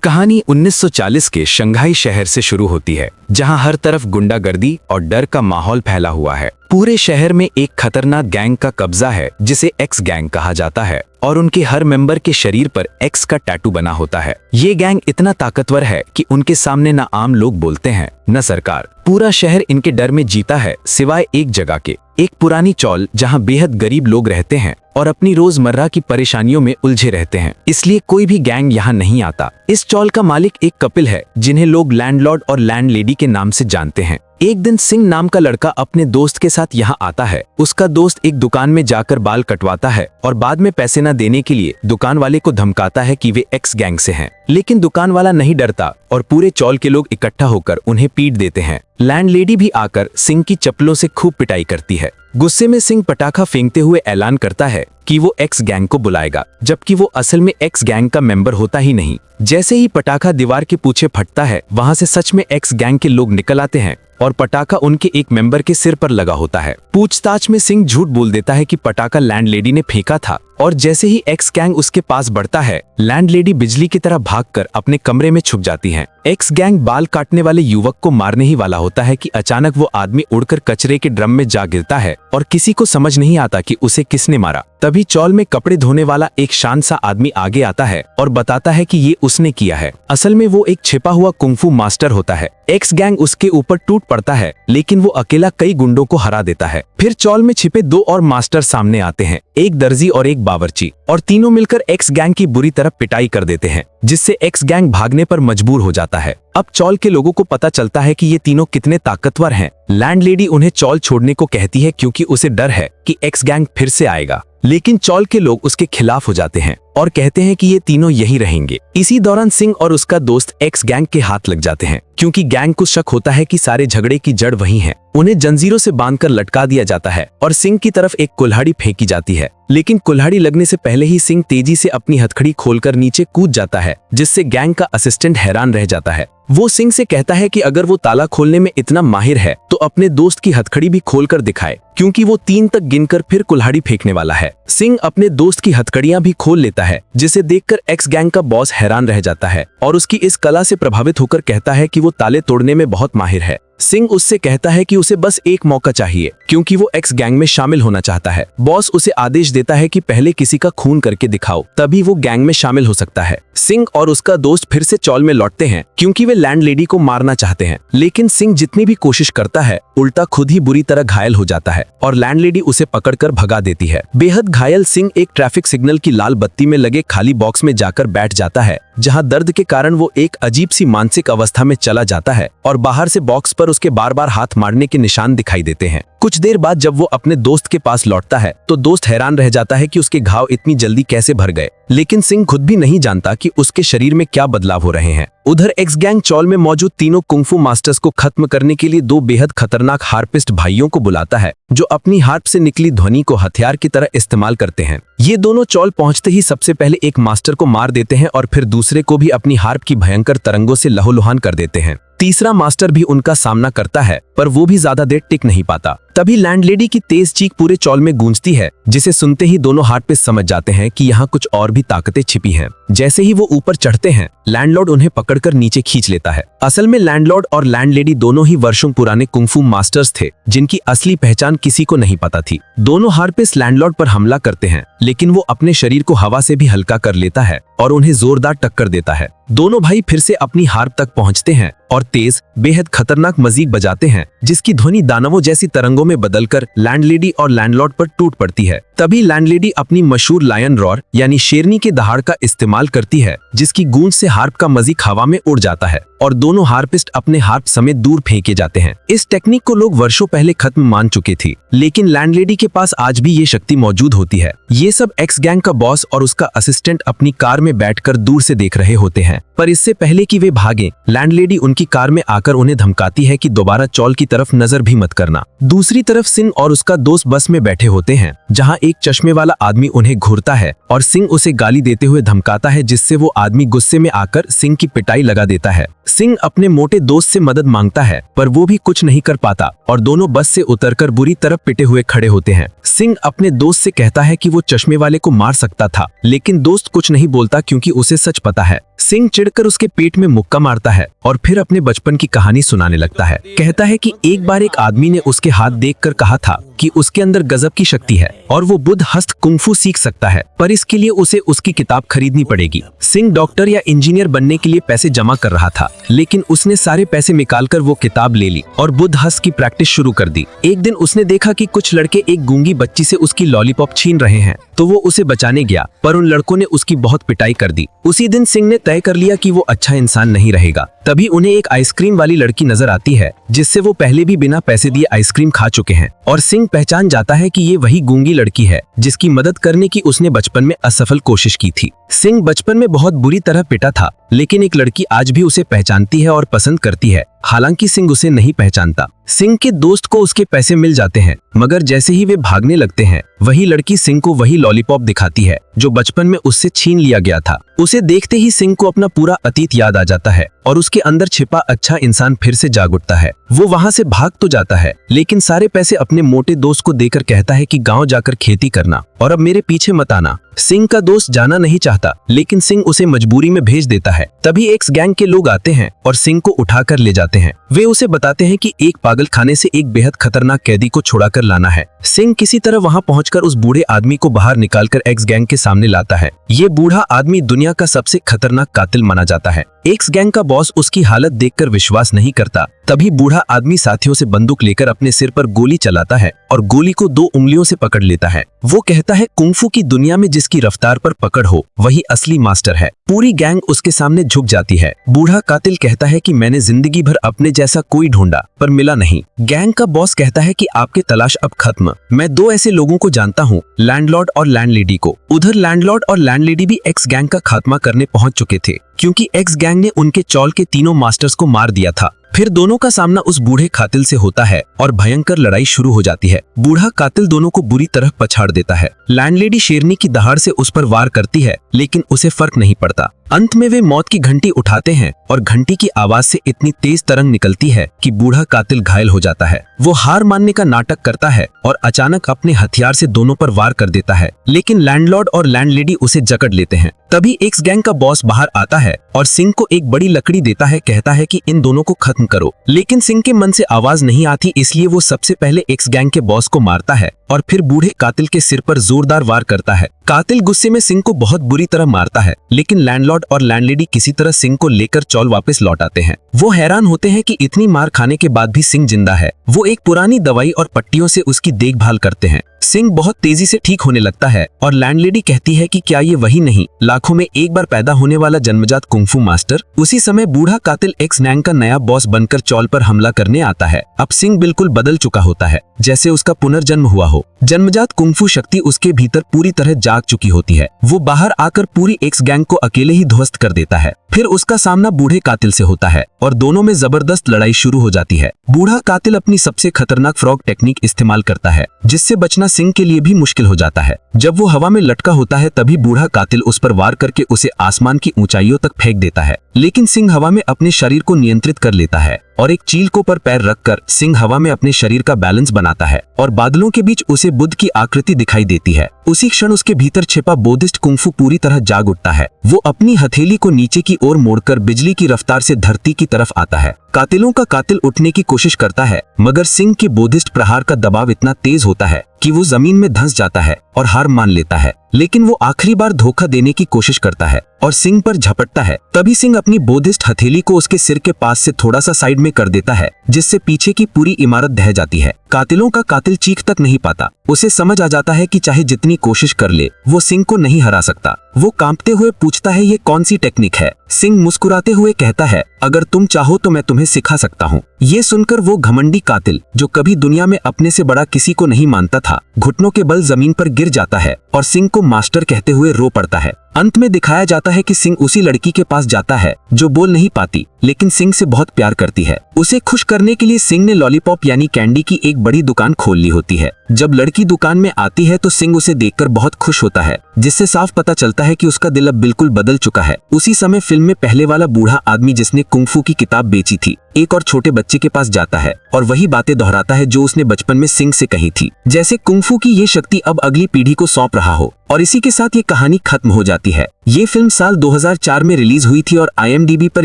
कहानी 1940 के शंघाई शहर से शुरू होती है, जहां हर तरफ गुंडागर्दी और डर का माहौल फैला हुआ है। पूरे शहर में एक खतरनाक गैंग का कब्जा है जिसे एक्स गैंग कहा जाता है और उनके हर मेंबर के शरीर पर एक्स का टैटू बना होता है। ये गैंग इतना ताकतवर है कि उनके सामने न आम लोग बोलते हैं न सरकार। पूरा शहर इनके डर में जीता है, सिवाय एक जगह के, एक पुरानी चौल जहां बेहद गरीब लोग रहते हैं और अपनी रोजमर्रा की परेशानियों में उलझे रहते हैं। इसलिए कोई भी गैंग यहाँ नहीं आता। इस चौल का मालिक एक कपिल है जिन्हें लोग लैंडलॉर्ड और लैंडलेडी के नाम से जानते हैं। एक दिन सिंह नाम का लड़का अपने दोस्त के साथ यहाँ आता है। उसका दोस्त एक दुकान में जाकर बाल कटवाता है और बाद में पैसे न देने के लिए दुकान वाले को धमकाता है कि वे एक्स गैंग से हैं। लेकिन दुकान वाला नहीं डरता और पूरे चौल के लोग इकट्ठा होकर उन्हें पीट देते हैं। लैंडलेडी भी आकर सिंह की चप्पलों से खूब पिटाई करती है। गुस्से में सिंह पटाखा फेंकते हुए ऐलान करता है कि वो एक्स गैंग को बुलाएगा, जबकि वो असल में एक्स गैंग का मेंबर होता ही नहीं। जैसे ही पटाखा दीवार के पीछे फटता है, वहां से सच में एक्स गैंग के लोग निकल आते हैं और पटाखा उनके एक मेंबर के सिर पर लगा होता है। पूछताछ में सिंह झूठ बोल देता है कि पटाखा लैंडलेडी ने फेंका था और जैसे ही एक्स गैंग उसके पास बढ़ता है, लैंडलेडी बिजली की तरह भागकर अपने कमरे में छुप जाती हैं। एक्स गैंग बाल काटने वाले युवक को मारने ही वाला होता है कि अचानक वो आदमी उड़कर कचरे के ड्रम में जा गिरता है और किसी को समझ नहीं आता कि उसे किसने मारा। तभी चौल में कपड़े धोने वाला एक शान सा आदमी आगे आता है और बताता है कि ये उसने किया है। असल में वो एक छिपा हुआ कुंफू मास्टर होता है। एक्स गैंग उसके ऊपर टूट पड़ता है, लेकिन वो अकेला कई गुंडों को हरा देता है। फिर चौल में छिपे दो और मास्टर सामने आते हैं, एक दर्जी और एक बावर्ची, और तीनों मिलकर एक्स गैंग की बुरी तरह पिटाई कर देते हैं, जिससे एक्स गैंग भागने पर मजबूर हो जाता है। अब चौल के लोगों को पता चलता है कि ये तीनों कितने ताकतवर हैं। लैंडलेडी उन्हें चौल छोड़ने को कहती है क्योंकि उसे डर है कि एक्स गैंग फिर से आएगा, लेकिन चौल के लोग उसके खिलाफ हो जाते हैं और कहते हैं कि ये तीनों यही रहेंगे। इसी दौरान सिंह और उसका दोस्त एक्स गैंग के हाथ लग जाते हैं, क्योंकि गैंग को शक होता है कि सारे झगड़े की जड़ वही है। उन्हें जंजीरों से बांधकर लटका दिया जाता है और सिंह की तरफ एक कुल्हाड़ी फेंकी जाती है, लेकिन कुल्हाड़ी लगने से पहले ही सिंह तेजी से अपनी हथकड़ी खोलकर नीचे कूद जाता है, जिससे गैंग का असिस्टेंट हैरान रह जाता है। वो सिंह से कहता है कि अगर वो ताला खोलने में इतना माहिर है तो अपने दोस्त की हथकड़ी भी खोलकर दिखाए, क्योंकि वो 3 तक गिनकर फिर कुल्हाड़ी फेंकने वाला है। सिंह अपने दोस्त की हथकड़ियां भी खोल लेता है, जिसे देखकर एक्स गैंग का बॉस हैरान रह जाता है और उसकी इस कला से प्रभावित होकर कहता है कि वो ताले तोड़ने में बहुत माहिर है। सिंह उससे कहता है कि उसे बस एक मौका चाहिए, क्योंकि वो एक्स गैंग में शामिल होना चाहता है। बॉस उसे आदेश देता है कि पहले किसी का खून करके दिखाओ, तभी वो गैंग में शामिल हो सकता है। सिंह और उसका दोस्त फिर से चौल में लौटते हैं, क्योंकि वे लैंडलेडी को मारना चाहते हैं, लेकिन सिंह जितनी भी कोशिश करता है, उल्टा खुद ही बुरी तरह घायल हो जाता है और लैंडलेडी उसे पकड़कर भगा देती है। बेहद घायल सिंह एक ट्रैफिक सिग्नल की लाल बत्ती में लगे खाली बॉक्स में जाकर बैठ जाता है, जहां दर्द के कारण वो एक अजीब सी मानसिक अवस्था में चला जाता है और बाहर से बॉक्स पर उसके बार बार हाथ मारने के निशान दिखाई देते हैं। कुछ देर बाद जब वो अपने दोस्त के पास लौटता है तो दोस्त हैरान रह जाता है कि उसके घाव इतनी जल्दी कैसे भर गए, लेकिन सिंह खुद भी नहीं जानता कि उसके शरीर में क्या बदलाव हो रहे हैं। उधर एक्स गैंग चौल में मौजूद तीनों कुंफू मास्टर्स को खत्म करने के लिए 2 बेहद खतरनाक हार्पिस्ट भाइयों को बुलाता है, जो अपनी हार्प से निकली ध्वनि को हथियार की तरह इस्तेमाल करते हैं। ये दोनों चौल पहुंचते ही सबसे पहले एक मास्टर को मार देते हैं और फिर दूसरे को भी अपनी हार्प की भयंकर तरंगों से लहूलुहान कर देते हैं। तीसरा मास्टर भी उनका सामना करता है, पर वो भी ज्यादा देर टिक नहीं पाता। तभी लैंडलेडी की तेज चीख पूरे चौल में गूंजती है, जिसे सुनते ही दोनों हार्पिस्ट समझ जाते हैं कि यहाँ कुछ और भी ताकतें छिपी हैं। जैसे ही वो ऊपर चढ़ते हैं, लैंडलॉर्ड उन्हें पकड़कर नीचे खींच लेता है। असल में लैंडलॉर्ड और लैंडलेडी दोनों ही वर्षों पुराने कुंफू मास्टर्स थे, जिनकी असली पहचान किसी को नहीं पता थी। दोनों हार्पिस्ट लैंडलॉर्ड पर हमला करते हैं, लेकिन वो अपने शरीर को हवा से भी हल्का कर लेता है और उन्हें जोरदार टक्कर देता है। दोनों भाई फिर से अपनी हार्प तक पहुंचते हैं और तेज बेहद खतरनाक मजीक बजाते हैं, जिसकी ध्वनि दानवों जैसी तरंगों में बदलकर लैंडलेडी और लैंडलॉर्ड पर टूट पड़ती है। तभी लैंडलेडी अपनी मशहूर लायन रॉर यानी शेरनी के दहाड़ का इस्तेमाल करती है, जिसकी गूंज से हार्प का मजीक हवा में उड़ जाता है और दोनों हार्पिस्ट अपने हार्प समेत दूर फेंके जाते हैं। इस टेक्निक को लोग वर्षों पहले खत्म मान चुके थे, लेकिन लैंडलेडी के पास आज भी ये शक्ति मौजूद होती है। ये सब एक्स गैंग का बॉस और उसका असिस्टेंट अपनी कार में बैठकर दूर से देख रहे होते हैं, पर इससे पहले कि वे भागें, लैंडलेडी उनकी कार में आकर उन्हें धमकाती है कि दोबारा चौल की तरफ नजर भी मत करना। दूसरी तरफ सिंह और उसका दोस्त बस में बैठे होते हैं, जहां एक चश्मे वाला आदमी उन्हें घूरता है और सिंह उसे गाली देते हुए धमकाता है, जिससे वो आदमी गुस्से में आकर सिंह की पिटाई लगा देता है। सिंह अपने मोटे दोस्त से मदद मांगता है, पर वो भी कुछ नहीं कर पाता और दोनों बस से उतरकर बुरी तरह पिटे हुए खड़े होते हैं। सिंह अपने दोस्त से कहता है कि वो चश्मे वाले को मार सकता था, लेकिन दोस्त कुछ नहीं बोलता क्योंकि उसे सच पता है। सिंह चिढ़कर उसके पेट में मुक्का मारता है और फिर अपने बचपन की कहानी सुनाने लगता है। कहता है कि एक बार एक आदमी ने उसके हाथ देखकर कहा था कि उसके अंदर गजब की शक्ति है और वो बुद्ध हस्त कुंफू सीख सकता है, पर इसके लिए उसे उसकी किताब खरीदनी पड़ेगी। सिंह डॉक्टर या इंजीनियर बनने के लिए पैसे जमा कर रहा था, लेकिन उसने सारे पैसे निकालकर वो किताब ले ली और बुद्ध हस्त की प्रैक्टिस शुरू कर दी। एक दिन उसने देखा कि कुछ लड़के एक गूंगी बच्ची से उसकी लॉलीपॉप छीन रहे हैं, तो वो उसे बचाने गया, पर उन लड़कों ने उसकी बहुत पिटाई कर दी। उसी दिन सिंह ने तय कर लिया कि वो अच्छा इंसान नहीं रहेगा। तभी उन्हें एक आइसक्रीम वाली लड़की नजर आती है, जिससे वो पहले भी बिना पैसे दिए आइसक्रीम खा चुके हैं, और सिंह पहचान जाता है कि ये वही गूंगी लड़की है जिसकी मदद करने की उसने बचपन में असफल कोशिश की थी। सिंह बचपन में बहुत बुरी तरह पिटा था, लेकिन एक लड़की आज भी उसे पहचानती है और पसंद करती है, हालांकि सिंह उसे नहीं पहचानता। सिंह के दोस्त को उसके पैसे मिल जाते हैं, मगर जैसे ही वे भागने लगते हैं, वही लड़की सिंह को वही लॉलीपॉप दिखाती है जो बचपन में उससे छीन लिया गया था। उसे देखते ही सिंह को अपना पूरा अतीत याद आ जाता है और उसके अंदर छिपा अच्छा इंसान फिर से जाग उठता है। वो वहां से भाग तो जाता है, लेकिन सारे पैसे अपने मोटे दोस्त को देकर कहता है कि गांव जाकर खेती करना और अब मेरे पीछे मत आना। सिंह का दोस्त जाना नहीं चाहता, लेकिन सिंह उसे मजबूरी में भेज देता है। तभी एक्स गैंग के लोग आते हैं और सिंह को उठाकर ले जाते हैं। वे उसे बताते हैं कि एक पागल खाने से एक बेहद खतरनाक कैदी को छुड़ाकर लाना है। सिंह किसी तरह वहां पहुंचकर उस बूढ़े आदमी को बाहर निकालकर एक्स गैंग के सामने लाता है। ये बूढ़ा आदमी दुनिया का सबसे खतरनाक कातिल माना जाता है। एक्स गैंग का बॉस उसकी हालत देखकर विश्वास नहीं करता। तभी बूढ़ा आदमी साथियों से बंदूक लेकर अपने सिर पर गोली चलाता है और गोली को 2 उंगलियों से पकड़ लेता है। वो कहता है कुंफू की दुनिया में जिसकी रफ्तार पर पकड़ हो वही असली मास्टर है। पूरी गैंग उसके सामने झुक जाती है। बूढ़ा कातिल कहता है कि मैंने जिंदगी भर अपने जैसा कोई ढूंढा पर मिला नहीं। गैंग का बॉस कहता है कि आपकी तलाश अब खत्म। मैं 2 ऐसे लोगों को जानता हूँ, लैंडलॉर्ड और लैंडलेडी को। उधर लैंडलॉर्ड और लैंडलेडी भी एक्स गैंग का खात्मा करने पहुंच चुके थे, क्योंकि एक्स गैंग ने उनके चौल के तीनों मास्टर्स को मार दिया था। फिर दोनों का सामना उस बूढ़े कातिल से होता है और भयंकर लड़ाई शुरू हो जाती है। बूढ़ा कातिल दोनों को बुरी तरह पछाड़ देता है। लैंडलेडी शेरनी की दहाड़ से उस पर वार करती है, लेकिन उसे फर्क नहीं पड़ता। अंत में वे मौत की घंटी उठाते हैं और घंटी की आवाज से इतनी तेज तरंग निकलती है कि बूढ़ा कातिल घायल हो जाता है। वो हार मानने का नाटक करता है और अचानक अपने हथियार से दोनों पर वार कर देता है, लेकिन लैंडलॉर्ड और लैंडलेडी उसे जकड़ लेते हैं। तभी एक्स गैंग का बॉस बाहर आता है और सिंह को एक बड़ी लकड़ी देता है। कहता है कि इन दोनों को खत्म करो, लेकिन सिंह के मन से आवाज नहीं आती, इसलिए वो सबसे पहले एक्स गैंग के बॉस को मारता है और फिर बूढ़े कातिल के सिर पर जोरदार वार करता है। कातिल गुस्से में सिंह को बहुत बुरी तरह मारता है, लेकिन लैंडलॉर्ड और लैंडलेडी किसी तरह सिंह को लेकर चौल वापस लौट आते हैं। वो हैरान होते हैं कि इतनी मार खाने के बाद भी सिंह जिंदा है। वो एक पुरानी दवाई और पट्टियों से उसकी देखभाल करते हैं। सिंह बहुत तेजी से ठीक होने लगता है और लैंडलेडी कहती है कि क्या ये वही नहीं, लाखों में एक बार पैदा होने वाला जन्मजात कुंफू मास्टर। उसी समय बूढ़ा कातिल एक्स गैंग का नया बॉस बनकर चौल पर हमला करने आता है। अब सिंह बिल्कुल बदल चुका होता है, जैसे उसका पुनर्जन्म हुआ हो। जन्मजात कुंफू शक्ति उसके भीतर पूरी तरह जाग चुकी होती है। वो बाहर आकर पूरी एक्स गैंग को अकेले ही ध्वस्त कर देता है। फिर उसका सामना बूढ़े कातिल से होता है और दोनों में जबरदस्त लड़ाई शुरू हो जाती है। बूढ़ा कातिल अपनी सबसे खतरनाक फ्रॉग टेक्निक इस्तेमाल करता है, जिससे बचना सिंह के लिए भी मुश्किल हो जाता है। जब वो हवा में लटका होता है, तभी बूढ़ा कातिल उस पर वार करके उसे आसमान की ऊंचाइयों तक फेंक देता है, लेकिन सिंह हवा में अपने शरीर को नियंत्रित कर लेता है और एक चील को पर पैर रखकर सिंह हवा में अपने शरीर का बैलेंस बनाता है और बादलों के बीच उसे बुद्ध की आकृति दिखाई देती है। उसी क्षण उसके भीतर छिपा बोधिस्ट कुंफू पूरी तरह जाग उठता है। वो अपनी हथेली को नीचे की ओर मोड़कर बिजली की रफ्तार से धरती की तरफ आता है। कातिलों का कातिल उठने की कोशिश करता है, मगर सिंह के बोधिस्ट प्रहार का दबाव इतना तेज होता है कि वो जमीन में धंस जाता है और हार मान लेता है। लेकिन वो आखिरी बार धोखा देने की कोशिश करता है और सिंह पर झपटता है। तभी सिंह अपनी बोधिस्ट हथेली को उसके सिर के पास से थोड़ा सा साइड में कर देता है, जिससे पीछे की पूरी इमारत ढह जाती है। कातिलों का कातिल चीख तक नहीं पाता। उसे समझ आ जाता है कि चाहे जितनी कोशिश कर ले, वो सिंह को नहीं हरा सकता। वो कांपते हुए पूछता है, ये कौन सी टेक्निक है? सिंह मुस्कुराते हुए कहता है, अगर तुम चाहो तो मैं तुम्हें सिखा सकता हूँ। ये सुनकर वो घमंडी कातिल, जो कभी दुनिया में अपने से बड़ा किसी को नहीं मानता था, घुटनों के बल जमीन पर गिर जाता है और सिंह को मास्टर कहते हुए रो पड़ता है। अंत में दिखाया जाता है कि सिंह उसी लड़की के पास जाता है जो बोल नहीं पाती लेकिन सिंह से बहुत प्यार करती है। उसे खुश करने के लिए सिंह ने लॉलीपॉप यानी कैंडी की एक बड़ी दुकान खोल ली होती है। जब लड़की दुकान में आती है तो सिंह उसे देखकर बहुत खुश होता है, जिससे साफ पता चलता है कि उसका दिल अब बिल्कुल बदल चुका है। उसी समय फिल्म में पहले वाला बूढ़ा आदमी जिसने कुंफू की किताब बेची थी एक और छोटे बच्चे के पास जाता है और वही बातें दोहराता है जो उसने बचपन में सिंह से कही थी, जैसे कुंफू की ये शक्ति अब अगली पीढ़ी को सौंप रहा हो। और इसी के साथ ये कहानी खत्म हो जाती है। ये फिल्म साल 2004 में रिलीज हुई थी और IMDb पर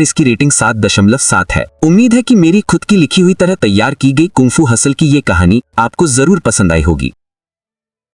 इसकी रेटिंग 7.7 है। उम्मीद है कि मेरी खुद की लिखी हुई तरह तैयार की गई कुंफू हसल की ये कहानी आपको जरूर पसंद आई होगी।